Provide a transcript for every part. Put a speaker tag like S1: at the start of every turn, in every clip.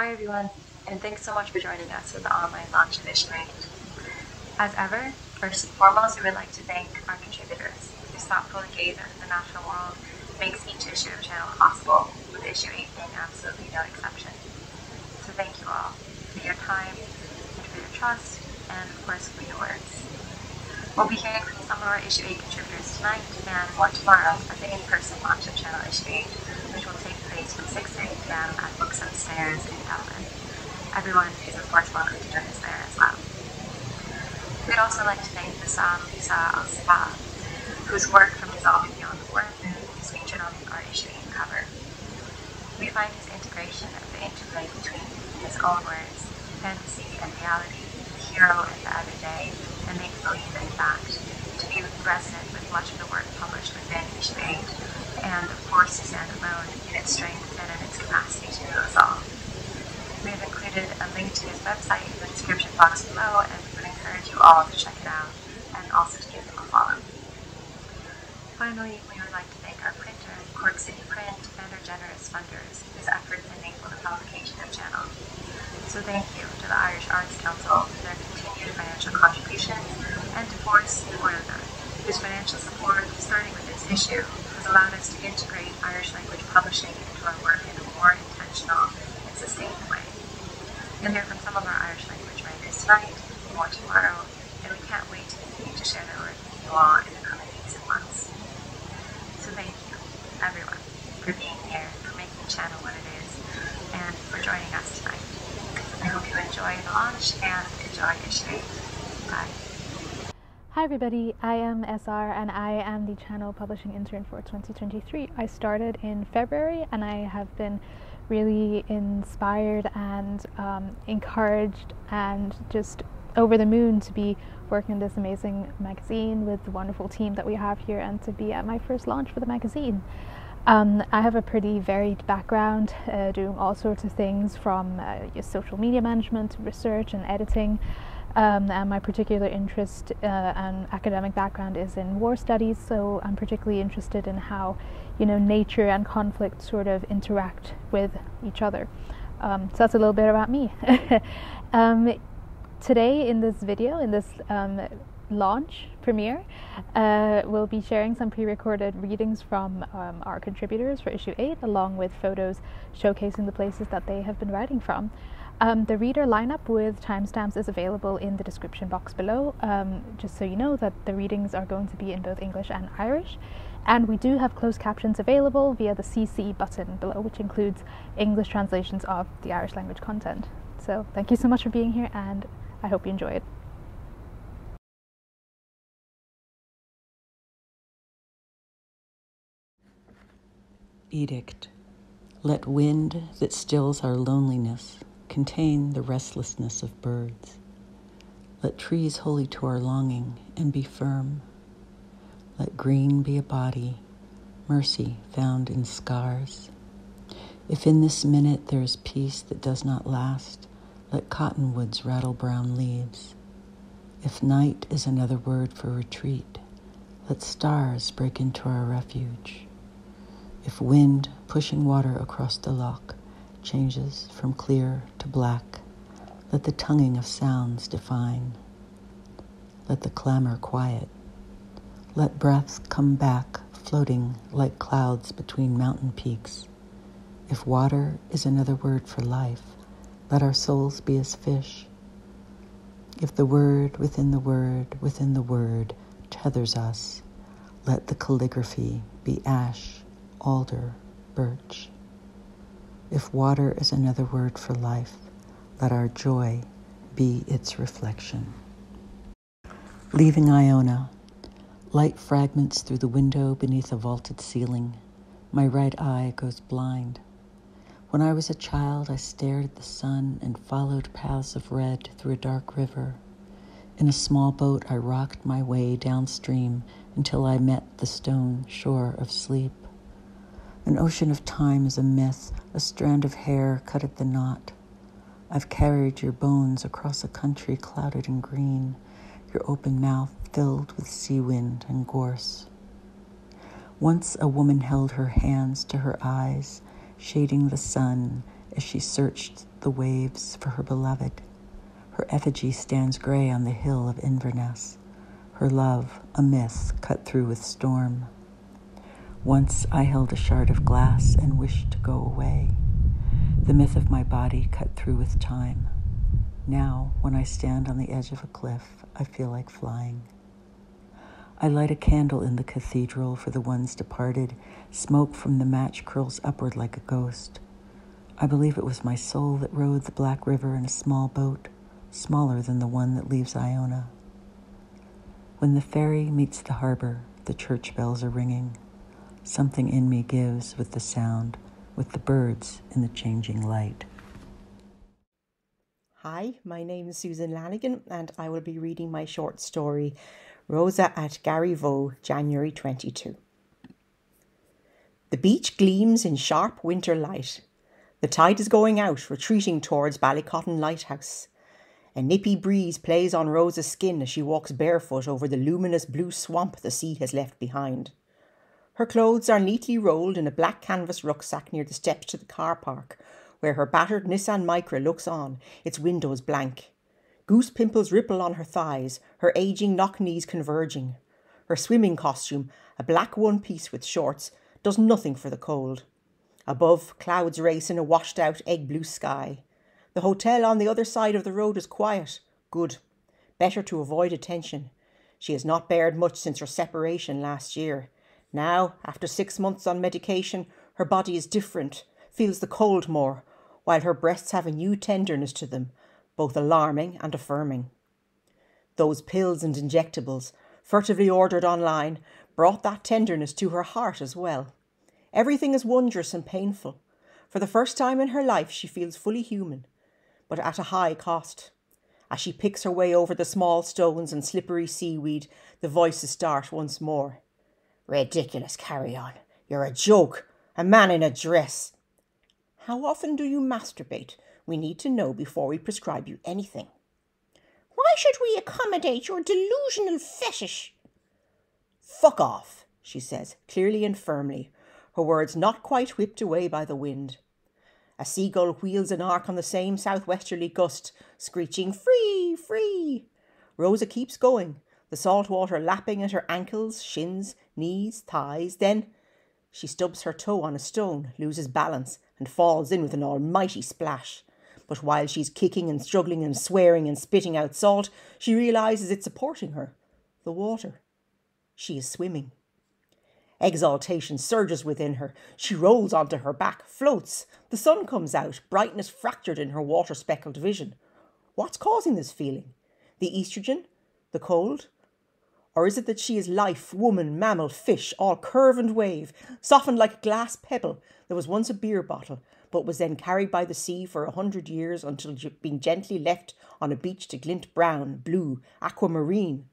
S1: Hi everyone, and thanks so much for joining us with the online launch of Issue 8. As ever, first and foremost, we would like to thank our contributors whose thoughtful engagement with the natural world makes each issue of Channel possible, with Issue 8 being absolutely no exception. So thank you all for your time, and for your trust, and of course for your words. We'll be hearing from some of our Issue 8 contributors tonight and more tomorrow at the in-person launch of Channel Issue 8, which will take place from 6 to 8 p.m. at Books Upstairs in Dublin. Everyone is of course welcome to join us there as well. We'd also like to thank Bassam Issa Al-Sabah, whose work from Dissolving Beyond the Warr is featured on our Issue 8 cover. We find his integration of the interplay between his own words, fantasy and reality, the hero and the everyday, and make believe in fact, to be resonant with much of the work published within Issue 8, and of course to stand alone in its strength and in its capacity to do us all. We have included a link to his website in the description box below, and we would encourage you all to check it out, and also to give him a follow. Finally, we would like to thank our printer, Cork City Print, and our generous funders, whose efforts enable the publication of Channel. So thank you to the Irish Arts Council for their continued financial contributions, and to Faoistín, whose financial support, starting with this issue, has allowed us to integrate Irish language publishing into our work in a more intentional and sustained way. You'll hear from some of our Irish language writers tonight, more tomorrow, and we can't wait to continue to share their work with you all in the coming weeks and months. So thank you, everyone, for being here, for making the channel what it is, and for joining us tonight. I hope you enjoy the launch and enjoy Issue 8. Bye.
S2: Hi everybody, I am SR and I am the channel publishing intern for 2023. I started in February and I have been really inspired and encouraged and just over the moon to be working in this amazing magazine with the wonderful team that we have here and to be at my first launch for the magazine. I have a pretty varied background, doing all sorts of things from social media management, research and editing. And my particular interest and academic background is in war studies, so I'm particularly interested in how, nature and conflict sort of interact with each other. So that's a little bit about me. Today in this video, in this launch premiere, we'll be sharing some pre-recorded readings from our contributors for Issue 8, along with photos showcasing the places that they have been writing from. The reader lineup with timestamps is available in the description box below, just so you know that the readings are going to be in both English and Irish. And we do have closed captions available via the CC button below, which includes English translations of the Irish language content. So thank you so much for being here, and I hope you enjoy it.
S3: Edict. Let wind that stills our loneliness contain the restlessness of birds. Let trees holy to our longing and be firm. Let green be a body, mercy found in scars. If in this minute there is peace that does not last, let cottonwoods rattle brown leaves. If night is another word for retreat, let stars break into our refuge. If wind pushing water across the loch changes from clear to black, let the tonguing of sounds define. Let the clamor quiet. Let breaths come back, floating like clouds between mountain peaks. If water is another word for life, let our souls be as fish. If the word within the word within the word tethers us, let the calligraphy be ash, alder, birch. If water is another word for life, let our joy be its reflection. Leaving Iona, light fragments through the window beneath a vaulted ceiling. My right eye goes blind. When I was a child, I stared at the sun and followed paths of red through a dark river. In a small boat, I rocked my way downstream until I met the stone shore of sleep. An ocean of time is a myth, a strand of hair cut at the knot. I've carried your bones across a country clouded in green, your open mouth filled with sea wind and gorse. Once a woman held her hands to her eyes, shading the sun as she searched the waves for her beloved. Her effigy stands grey on the hill of Inverness, her love a myth cut through with storm. Once I held a shard of glass and wished to go away, the myth of my body cut through with time. Now, when I stand on the edge of a cliff, I feel like flying. I light a candle in the cathedral for the ones departed. Smoke from the match curls upward like a ghost. I believe it was my soul that rode the Black River in a small boat, smaller than the one that leaves Iona. When the ferry meets the harbor, the church bells are ringing. Something in me gives with the sound, with the birds in the changing light.
S4: Hi, my name is Susan Lanigan, and I will be reading my short story, Rosa at Garryvoe, January 22. The beach gleams in sharp winter light. The tide is going out, retreating towards Ballycotton Lighthouse. A nippy breeze plays on Rosa's skin as she walks barefoot over the luminous blue swamp the sea has left behind. Her clothes are neatly rolled in a black canvas rucksack near the steps to the car park, where her battered Nissan Micra looks on, its windows blank. Goose pimples ripple on her thighs, her ageing knock-knees converging. Her swimming costume, a black one-piece with shorts, does nothing for the cold. Above, clouds race in a washed-out egg-blue sky. The hotel on the other side of the road is quiet. Good. Better to avoid attention. She has not bared much since her separation last year. Now, after 6 months on medication, her body is different, feels the cold more, while her breasts have a new tenderness to them, both alarming and affirming. Those pills and injectables, furtively ordered online, brought that tenderness to her heart as well. Everything is wondrous and painful. For the first time in her life she feels fully human, but at a high cost. As she picks her way over the small stones and slippery seaweed, the voices start once more. Ridiculous, Carry-on. You're a joke. A man in a dress. How often do you masturbate? We need to know before we prescribe you anything. Why should we accommodate your delusional fetish? Fuck off, she says, clearly and firmly, her words not quite whipped away by the wind. A seagull wheels an arc on the same southwesterly gust, screeching, free, free. Rosa keeps going, the salt water lapping at her ankles, shins, knees, thighs. Then she stubs her toe on a stone, loses balance, and falls in with an almighty splash. But while she's kicking and struggling and swearing and spitting out salt, she realises it's supporting her. The water. She is swimming. Exaltation surges within her. She rolls onto her back, floats. The sun comes out, brightness fractured in her water-speckled vision. What's causing this feeling? The estrogen? The cold? Or is it that she is life, woman, mammal, fish, all curve and wave, softened like a glass pebble that was once a beer bottle, but was then carried by the sea for 100 years until being gently left on a beach to glint brown, blue, aquamarine?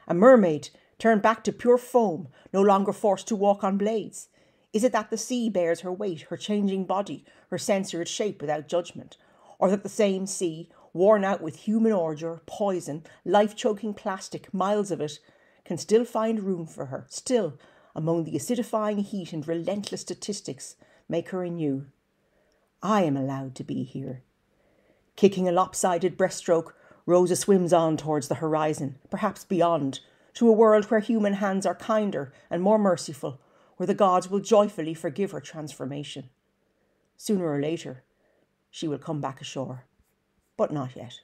S4: A mermaid turned back to pure foam, no longer forced to walk on blades? Is it that the sea bears her weight, her changing body, her censored shape without judgment? Or that the same sea, worn out with human ordure, poison, life-choking plastic, miles of it, can still find room for her, still, among the acidifying heat and relentless statistics, make her anew? I am allowed to be here. Kicking a lopsided breaststroke, Rosa swims on towards the horizon, perhaps beyond, to a world where human hands are kinder and more merciful, where the gods will joyfully forgive her transformation. Sooner or later, she will come back ashore, but not yet.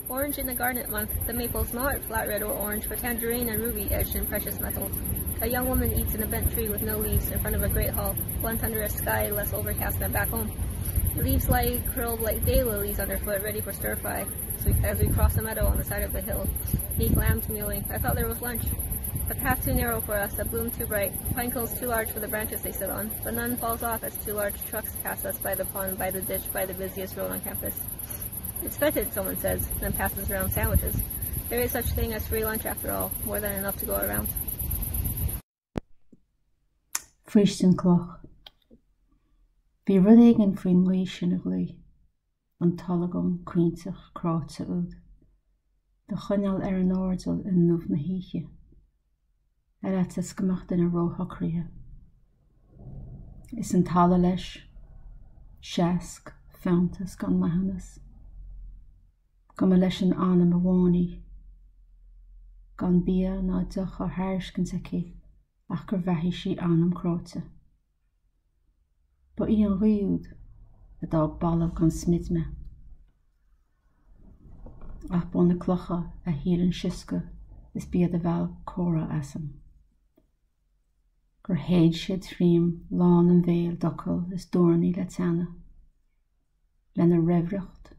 S5: Orange in the garnet month, the maples not flat red or orange, but tangerine and ruby edged in precious metals. A young woman eats in a bent tree with no leaves in front of a great hall, blunt under a sky less overcast than back home. The leaves lie curled like daylilies underfoot, ready for stir-fry. So as we cross a meadow on the side of the hill, meek lambs mewing, I thought there was lunch. A path too narrow for us, a bloom too bright, pine cones too large for the branches they sit on, but none falls off as two large trucks pass us by the pond, by the ditch, by the busiest road on campus. It's fetid, someone says, then passes around sandwiches. There is such thing as free lunch after all, more than enough to go around.
S6: Faoistín Cloch. Bhí rud éigin faoin nglaois sin a ghlaoigh, an talagón cuintach cráite úd, de chuineál ar an áardal in nuamh na híche, ar etas gomach den a róthachraithe. Is an talla leis, seask, feantas gan maithneas. Go leis an anam a bhánaí, gan bia ná duch ar thairiscin aici ach gur bheithí sí anam cráte. Ba í an riúd a dag ballamh gan smidme. Ach bun na clocha a hír an siosca is bead a bhealh córa asam. Gur héad siad tríam lán an bhéal docail is dúrnaí le teanna, lena reibhreacht,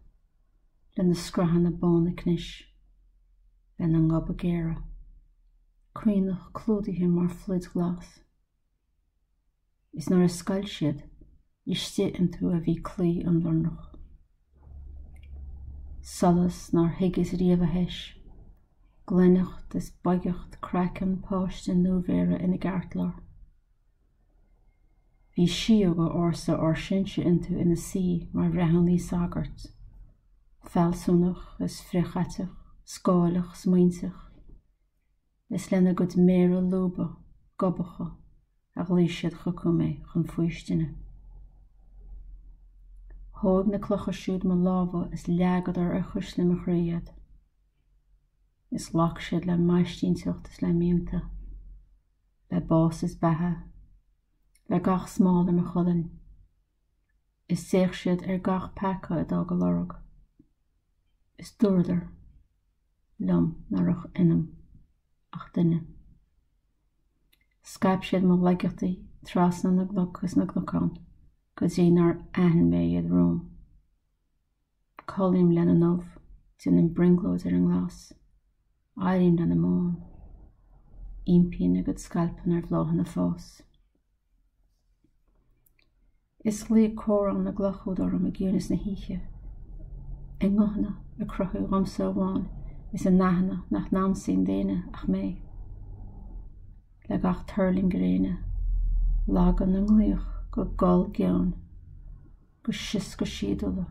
S6: lena scrathanna bána cnis, lena ngab a géire, cuoinech clúdaithe mar fluid glas. Is nuair a scail siad, istean tú a bhí clí an lornach. Solas nar higgis riamh a heis, glenacht is baigeacht crackan páistin nómhéire ina gartlar. Bhí siú go orsa or sinse intu ina sí mar rehanní sagart. Felsúnach is frichateach, scáilach smaintach. Is lena gud méra lúba, gobacha, a glísiad chucumé chun Faoistíne. Thóg na clocha siúd má lábha is leagad ar uchas le mo chríad. Is lach siad le maistíonteacht is le mianta, le bás is bethe, le gach smáil ar mo cholann. Is séach siad ar gach pecha a dag go lorg. Is dúrdar, lum narach inam, ach duine. Scaip siad má leigeachtaí trasna na gluch is na gluchán, go dtí nar ahan mé iad rúm. Colím lena nómh, tin an bringlóid ar an glas, airim lena mán, impín a gud scalpan ar bhlóhan na fós. Is lí córan na gluchúd orm a gúnas na híche. I ngahna a cruthú ramsa amháin is a nahana nach námsaín déine ach mé. Le gach turling gréine, lagan an ngluch go gol gean, go sis go sídala,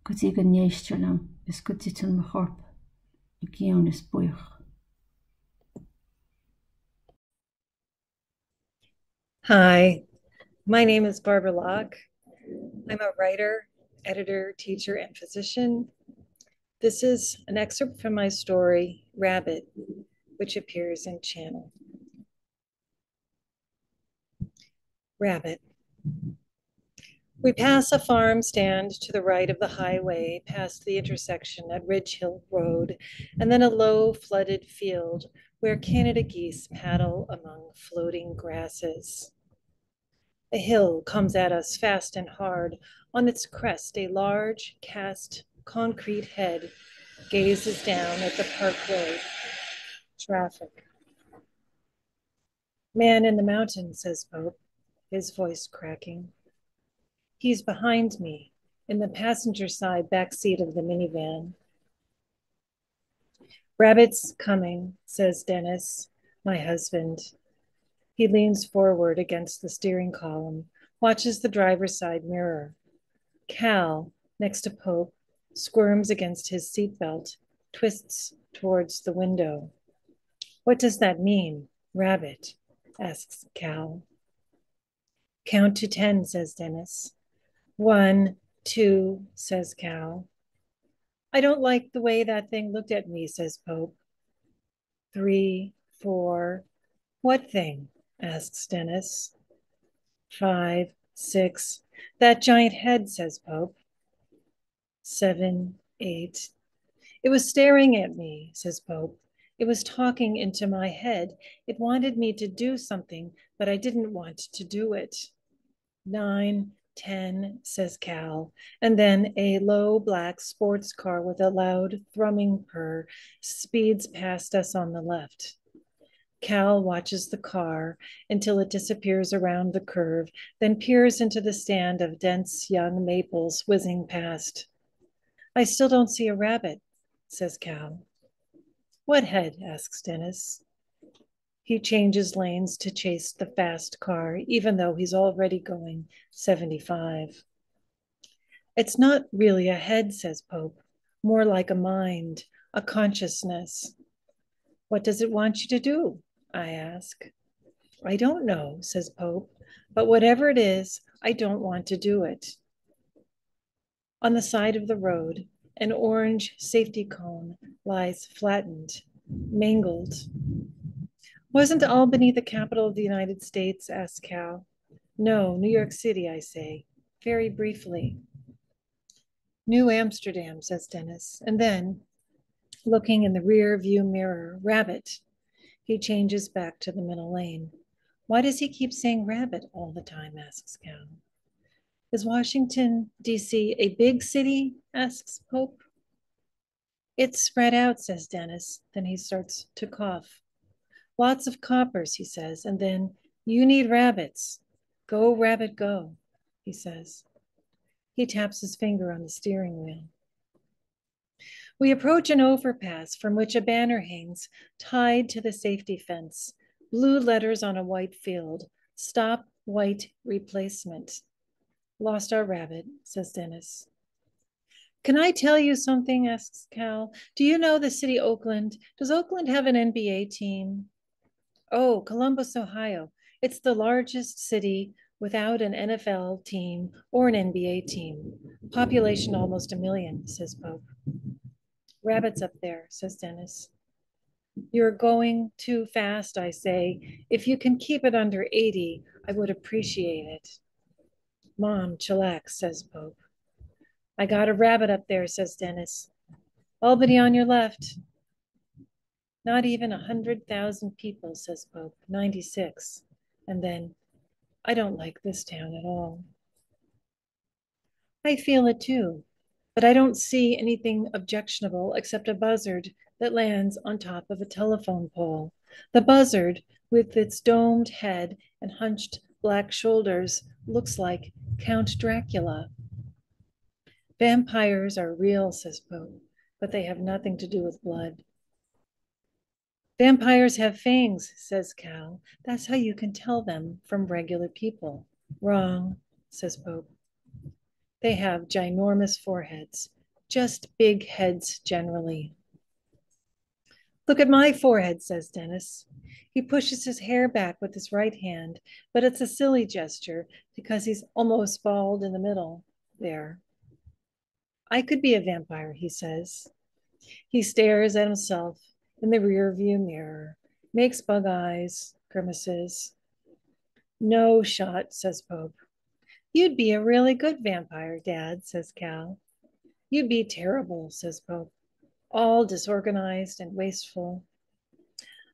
S6: go dtí go néistirlam is go ditan mo chorp, a gean is buich.
S7: Hi, my name is Barbara Locke. I'm a writer, editor, teacher, and physician. This is an excerpt from my story, Rabbit, which appears in Channel. Rabbit. We pass a farm stand to the right of the highway, past the intersection at Ridge Hill Road, and then a low flooded field where Canada geese paddle among floating grasses. A hill comes at us fast and hard. On its crest, a large, cast concrete head gazes down at the parkway. Traffic. Man in the mountain, says Pope, his voice cracking. He's behind me, in the passenger side back seat of the minivan. Rabbit's coming, says Dennis, my husband. He leans forward against the steering column, watches the driver's side mirror. Cal, next to Pope, squirms against his seatbelt, twists towards the window. What does that mean, Rabbit? Asks Cal. Count to 10, says Dennis. 1, 2, says Cal. I don't like the way that thing looked at me, says Pope. 3, 4, what thing? Asks Dennis. 5, 6, that giant head, says Pope. 7, 8. It was staring at me, says Pope. It was talking into my head. It wanted me to do something, but I didn't want to do it. 9, 10, says Cal, and then a low black sports car with a loud thrumming purr speeds past us on the left. Cal watches the car until it disappears around the curve, then peers into the stand of dense young maples whizzing past. I still don't see a rabbit, says Cal. What head? Asks Dennis. He changes lanes to chase the fast car, even though he's already going 75. It's not really a head, says Pope, more like a mind, a consciousness. What does it want you to do? I ask. I don't know, says Pope, but whatever it is, I don't want to do it. On the side of the road, an orange safety cone lies flattened, mangled. Wasn't Albany the capital of the United States? Asked Cal. No, New York City, I say, very briefly. New Amsterdam, says Dennis. And then, looking in the rear view mirror, rabbit. He changes back to the middle lane. Why does he keep saying rabbit all the time? Asks Cal. Is Washington, D.C. a big city? Asks Pope. It's spread out, says Dennis. Then he starts to cough. Lots of coppers, he says, and then, you need rabbits. Go, rabbit, go, he says. He taps his finger on the steering wheel. We approach an overpass from which a banner hangs, tied to the safety fence. Blue letters on a white field. Stop white replacement. Lost our rabbit, says Dennis. Can I tell you something, asks Cal. Do you know the city Oakland? Does Oakland have an NBA team? Oh, Columbus, Ohio. It's the largest city without an NFL team or an NBA team. Population almost 1 million, says Pope. Rabbits up there, says Dennis. You're going too fast, I say. If you can keep it under 80, I would appreciate it. Mom, chillax, says Pope. I got a rabbit up there, says Dennis. Albany on your left. Not even 100,000 people, says Pope. 96. And then, I don't like this town at all. I feel it too, but I don't see anything objectionable except a buzzard that lands on top of a telephone pole. The buzzard, with its domed head and hunched black shoulders, looks like Count Dracula. Vampires are real, says Pope, but they have nothing to do with blood. Vampires have fangs, says Cal. That's how you can tell them from regular people. Wrong, says Pope. They have ginormous foreheads, just big heads generally. Look at my forehead, says Dennis. He pushes his hair back with his right hand, but it's a silly gesture because he's almost bald in the middle there. I could be a vampire, he says. He stares at himself in the rear view mirror, makes bug eyes, grimaces. No shot, says Pope. You'd be a really good vampire, Dad, says Cal. You'd be terrible, says Pope. All disorganized and wasteful.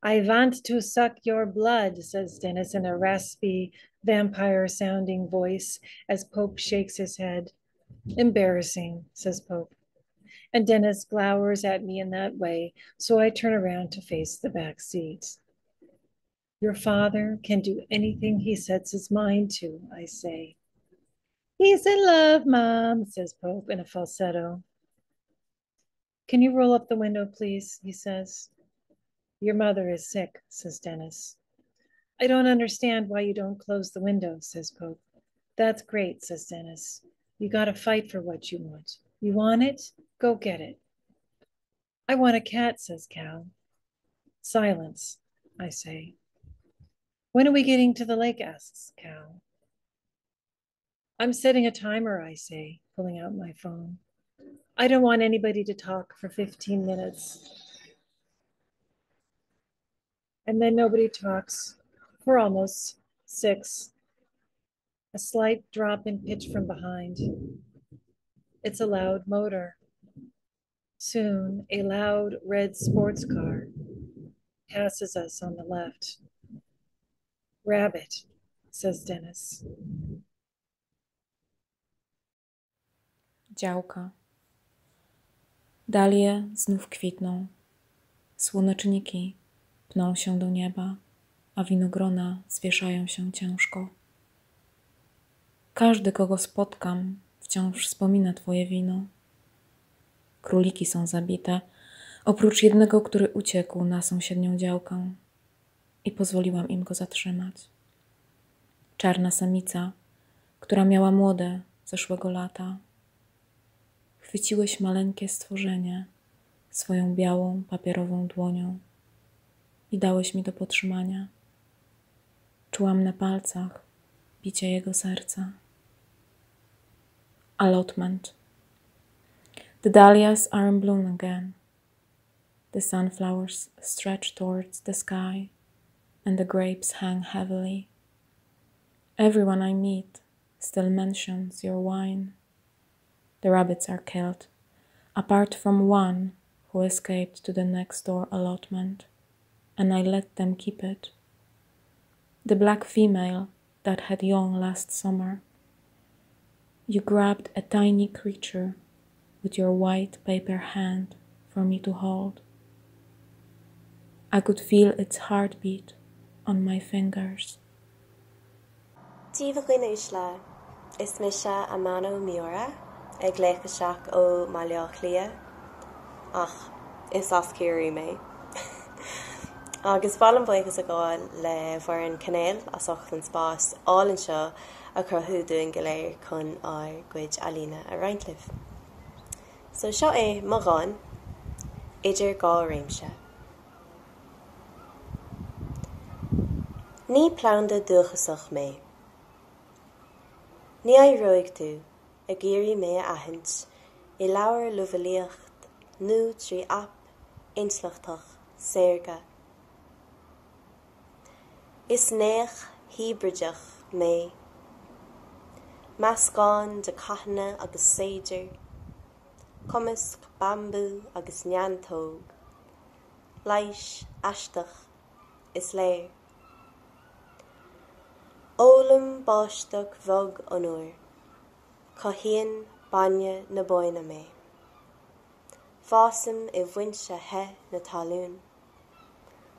S7: I want to suck your blood, says Dennis in a raspy, vampire-sounding voice as Pope shakes his head. Embarrassing, says Pope. And Dennis glowers at me in that way, so I turn around to face the back seat. Your father can do anything he sets his mind to, I say. He's in love, Mom, says Pope in a falsetto. Can you roll up the window, please, he says. Your mother is sick, says Dennis. I don't understand why you don't close the window, says Pope. That's great, says Dennis. You gotta fight for what you want. You want it? Go get it. I want a cat, says Cal. Silence, I say. When are we getting to the lake, asks Cal. I'm setting a timer, I say, pulling out my phone. I don't want anybody to talk for 15 minutes. And then nobody talks for almost 6. A slight drop in pitch from behind. It's a loud motor. Soon, a loud red sports car passes us on the left. Rabbit, says Dennis.
S8: Działka. Dalie znów kwitną. Słoneczniki pną się do nieba, a winogrona zwieszają się ciężko. Każdy, kogo spotkam, wciąż wspomina twoje wino. Króliki są zabite, oprócz jednego, który uciekł na sąsiednią działkę i pozwoliłam im go zatrzymać. Czarna samica, która miała młode zeszłego lata. Chwyciłeś maleńkie stworzenie swoją białą, papierową dłonią i dałeś mi do potrzymania. Czułam na palcach bicie jego serca. allotment. The dahlias are in bloom again. The sunflowers stretch towards the sky, and the grapes hang heavily. Everyone I meet still mentions your wine. The rabbits are killed, apart from one who escaped to the next door allotment, and I let them keep it. The black female that had young last summer. You grabbed a tiny creature with your white paper hand for me to hold. I could feel its heartbeat on my fingers.
S9: Díomh Uisle, is Misha Amano Miura, ag léchasach ó Maileach Lia. Ach, is ascúirí mé. Agus bhalam buchas a gáil le bhar an canéal as ochlan spás álan seo a cruthú dúin go léir chun á gcuid alína a Reintliffe. So seo é magán, idir gá réimse. Ní plánda dúchasach mé. Ní a roig tú, a géirí mé a ahint, I leabhar luvalíocht, nó trí ap, inslachtach, sérga. Is néach híbrideach mé. Mascán de cathanna agus séidir, cumasc bambú agus neantóg, leis aisteach is léir. Ólam báisteach bhog an uair, cohíonn bainne na boina mé. Fásam I bhainse he na talún,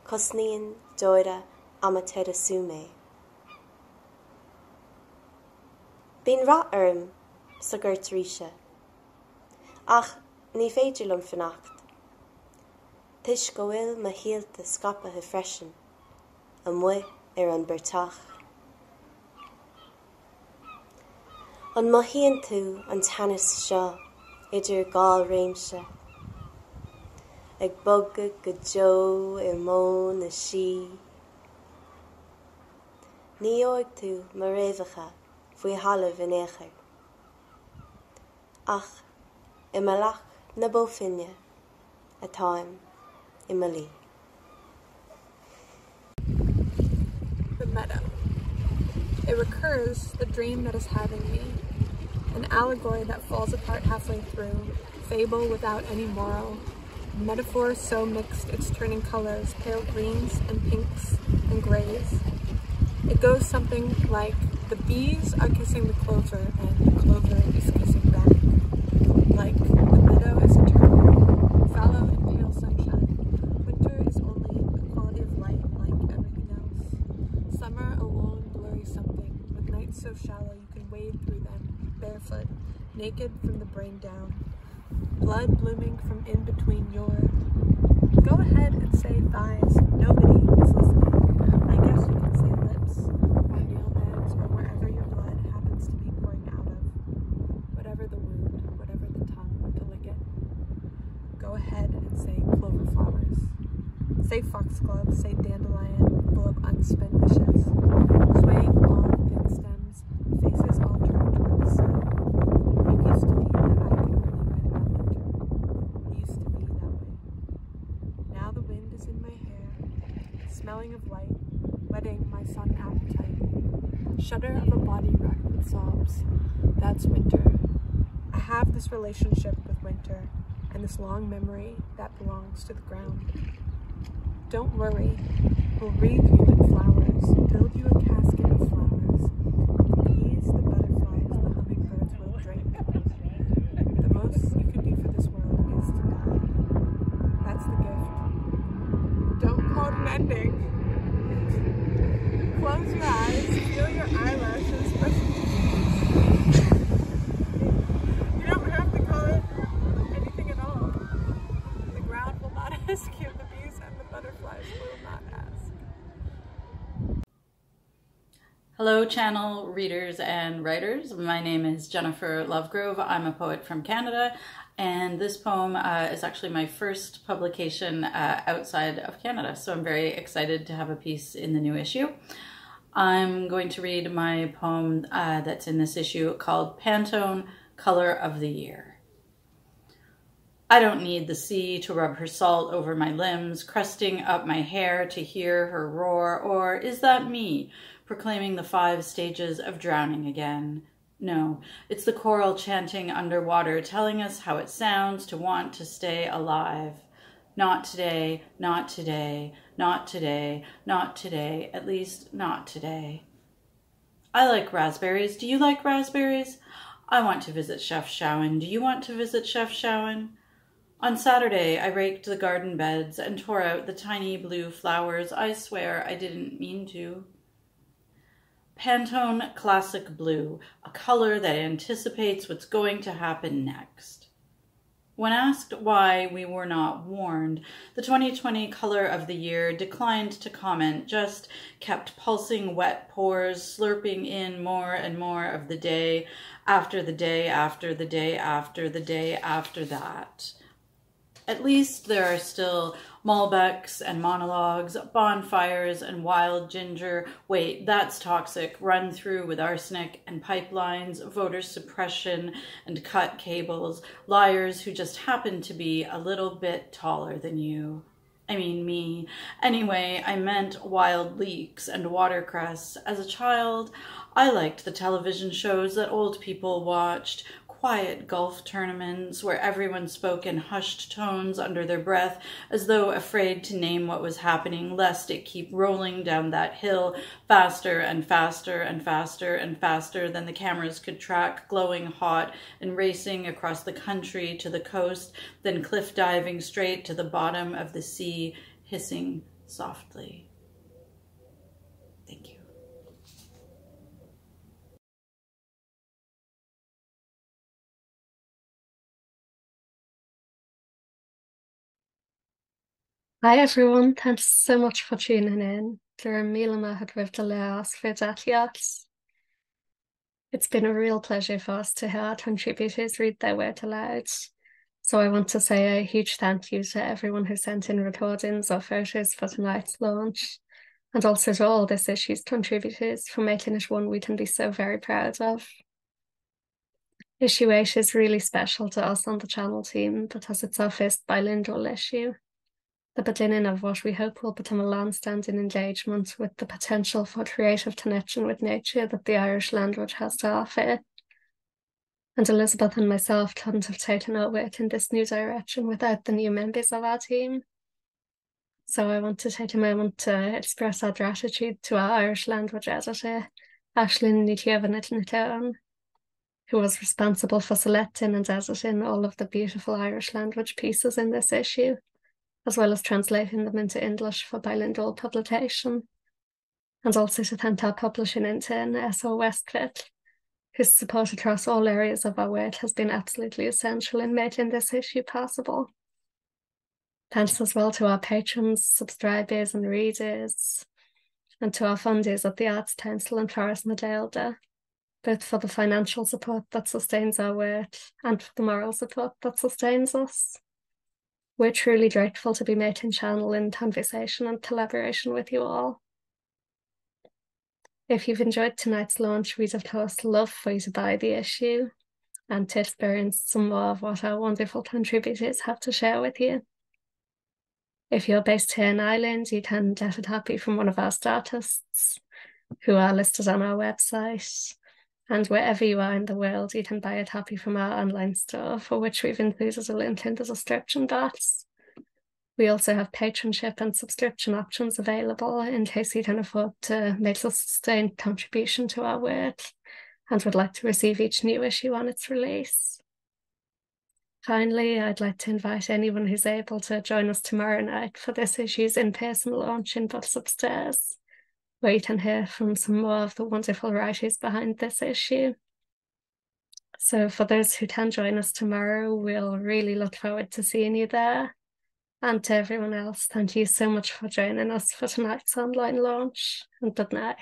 S9: cosníonn dóire am a tead sú mé. Bín rá orm sa gurt ríise, ach ní féidir lom fannacht. Tis go bhfuil ma hialta scapathe freisin, a mu an bertach. An maithíonn tú an tanas seo, idir gá réimse. Ag bogad go Joe I mó na sí. Ní óig tú ma réimhacha faoi halamh in éachair. Ach, I malach na bófinne, a time I malí.
S10: The meadow. It recurs, the dream that is having me. An allegory that falls apart halfway through, fable without any moral, metaphor so mixed it's turning colors, pale greens and pinks and grays. It goes something like, the bees are kissing the clover and the clover is kissing back. Like, the meadow is eternal, fallow in pale sunshine. Winter is only a quality of light like everything else. Summer a lone blurry something, with nights so shallow you can wade through them, barefoot, naked from the brain down. Blood blooming from in between your... Go ahead and say thighs, nobody is listening. I guess you can say lips, or nail beds, or wherever your blood happens to be pouring out of. Whatever the wound, whatever the tongue to lick it. Go ahead and say clover flowers. Say foxglove, say dandelion, full of unspent wishes. Swaying long thin stems, faces all turned toward the sun. It used to be that I could only win that winter. It used to be that way. Now the wind is in my hair, smelling of light, whetting my sun appetite. Shudder of a body wrecked with sobs. That's winter. I have this relationship with winter, and this long memory that belongs to the ground. Don't worry, we'll wreathe you in flowers, build you a casket of flowers. The bees, the butterflies, the hummingbirds will drink. The most you can do for this world is to die. That's the gift. Don't call it an ending. Close your eyes, feel your eyelashes brushing your cheeks. You don't have to call it anything at all. The ground will not ask you, the bees and the butterflies will not ask.
S11: Hello channel readers and writers, my name is Jennifer Lovegrove. I'm a poet from Canada, and this poem is actually my first publication outside of Canada, so I'm very excited to have a piece in the new issue. I'm going to read my poem that's in this issue called Pantone Color of the Year. I don't need the sea to rub her salt over my limbs, crusting up my hair to hear her roar, or is that me proclaiming the 5 stages of drowning again? No, it's the coral chanting underwater, telling us how it sounds to want to stay alive. Not today, not today, not today, not today, at least not today. I like raspberries. Do you like raspberries? I want to visit Chef Shawan. Do you want to visit Chef Shawan? On Saturday, I raked the garden beds and tore out the tiny blue flowers. I swear I didn't mean to. Pantone Classic Blue, a color that anticipates what's going to happen next. When asked why we were not warned, the 2020 Color of the Year declined to comment, just kept pulsing wet pores, slurping in more and more of the day after the day after the day after the day after that. At least there are still Malbecs and monologues, bonfires and wild ginger, wait, that's toxic, run through with arsenic and pipelines, voter suppression and cut cables, liars who just happen to be a little bit taller than you. I mean me. Anyway, I meant wild leeks and watercress. As a child, I liked the television shows that old people watched, quiet golf tournaments where everyone spoke in hushed tones under their breath as though afraid to name what was happening lest it keep rolling down that hill faster and faster and faster and faster than the cameras could track, glowing hot and racing across the country to the coast, then cliff diving straight to the bottom of the sea, hissing softly. Thank you.
S12: Hi everyone, thanks so much for tuning in. IMMA had with the last It's been a real pleasure for us to hear our contributors read their work aloud. So I want to say a huge thank you to everyone who sent in recordings or photos for tonight's launch, and also to all this issue's contributors for making it one we can be so very proud of. Issue 8 is really special to us on the channel team because it's our first bilingual issue, the beginning of what we hope will become a long-standing engagement with the potential for creative connection with nature that the Irish language has to offer. And Elizabeth and myself couldn't have taken our work in this new direction without the new members of our team. So I want to take a moment to express our gratitude to our Irish language editor, Aisling Ní Cheamh, who was responsible for selecting and editing all of the beautiful Irish language pieces in this issue, as well as translating them into English for bilingual publication. And also to thank our publishing intern, S.O. Westcliff, whose support across all areas of our work has been absolutely essential in making this issue possible. Thanks as well to our patrons, subscribers and readers, and to our funders at the Arts Council and Transmediale, both for the financial support that sustains our work and for the moral support that sustains us. We're truly grateful to be making channel in conversation and collaboration with you all. If you've enjoyed tonight's launch, we'd of course love for you to buy the issue and to experience some more of what our wonderful contributors have to share with you. If you're based here in Ireland, you can get a copy from one of our statists who are listed on our website. And wherever you are in the world, you can buy a copy from our online store, for which we've included a link in the description box. We also have patronship and subscription options available in case you can afford to make a sustained contribution to our work and would like to receive each new issue on its release. Finally, I'd like to invite anyone who's able to join us tomorrow night for this issue's in-person launch in Books Upstairs, where you can hear from some more of the wonderful writers behind this issue. So for those who can join us tomorrow, we'll really look forward to seeing you there. And to everyone else, thank you so much for joining us for tonight's online launch, and good night.